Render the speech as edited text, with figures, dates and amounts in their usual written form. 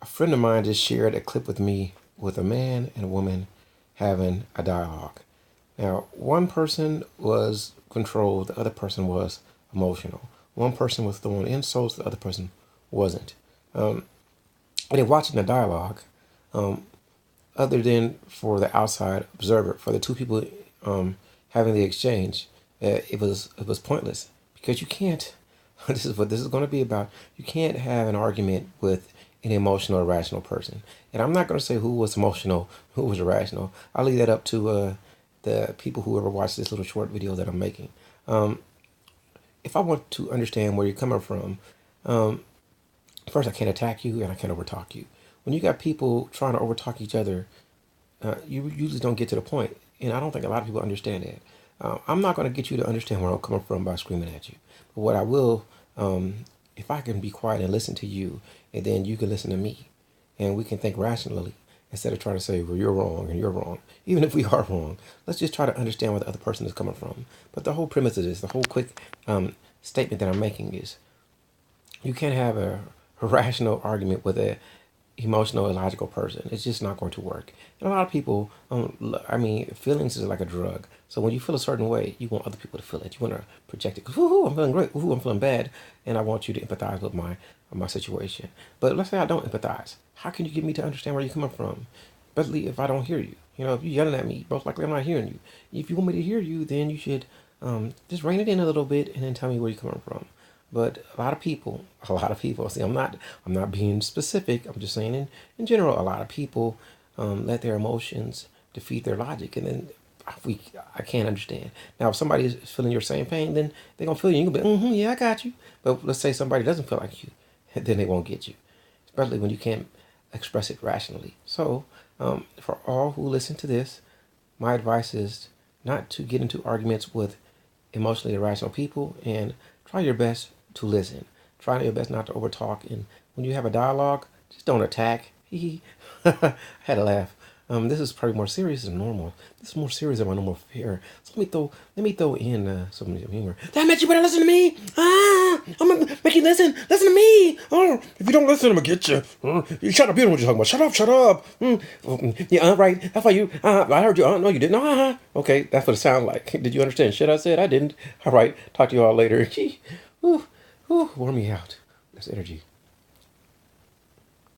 A friend of mine just shared a clip with me with a man and a woman having a dialogue. Now, one person was controlled, the other person was emotional. One person was throwing insults, the other person wasn't. And in watching the dialogue, um, other than for the outside observer, for the two people having the exchange, it was pointless because you can't. This is what this is going to be about. You can't have an argument with an emotional or rational person. And I'm not going to say who was emotional, who was irrational. I'll leave that up to the people who ever watch this little short video that I'm making. Um, if I want to understand where you're coming from, um, first I can't attack you and I can't overtalk you. When you got people trying to overtalk each other, you usually don't get to the point, and I don't think a lot of people understand that. I'm not going to get you to understand where I'm coming from by screaming at you. But what I will, if I can be quiet and listen to you, and then you can listen to me, and we can think rationally instead of trying to say, well, you're wrong and you're wrong. Even if we are wrong, let's just try to understand where the other person is coming from. But the whole premise of this, the whole quick statement that I'm making is you can't have a rational argument with a emotional, illogical person. It's just not going to work. And a lot of people, feelings is like a drug. So when you feel a certain way, you want other people to feel it. You want to project it. 'Cause, woohoo, I'm feeling great. Woohoo, I'm feeling bad. And I want you to empathize with my situation. But let's say I don't empathize. How can you get me to understand where you're coming from? Especially if I don't hear you. You know, if you're yelling at me, most likely I'm not hearing you. If you want me to hear you, then you should just rein it in a little bit and then tell me where you're coming from. But a lot of people, see, I'm not being specific. I'm just saying in general, a lot of people let their emotions defeat their logic. And then I can't understand. Now, if somebody is feeling your same pain, then they're going to feel you. You're going to be, yeah, I got you. But let's say somebody doesn't feel like you, then they won't get you. Especially when you can't express it rationally. So, for all who listen to this, my advice is not to get into arguments with emotionally irrational people and try your best to listen. Try your best not to overtalk. And when you have a dialogue, just don't attack. I had a laugh. This is probably more serious than normal. This is more serious than my normal fare. So let me throw in some humor. That meant you better listen to me. I'm gonna make you listen. Listen to me. Oh, if you don't listen, I'm gonna get you. You shut up. You know what you're talking about. Shut up. Shut up. Yeah, right. That's why you. I heard you. No, you didn't. Okay, that's what it sounded like. Did you understand shit I said? I didn't. All right. Talk to you all later. Whew, whew, wore me out. That's energy.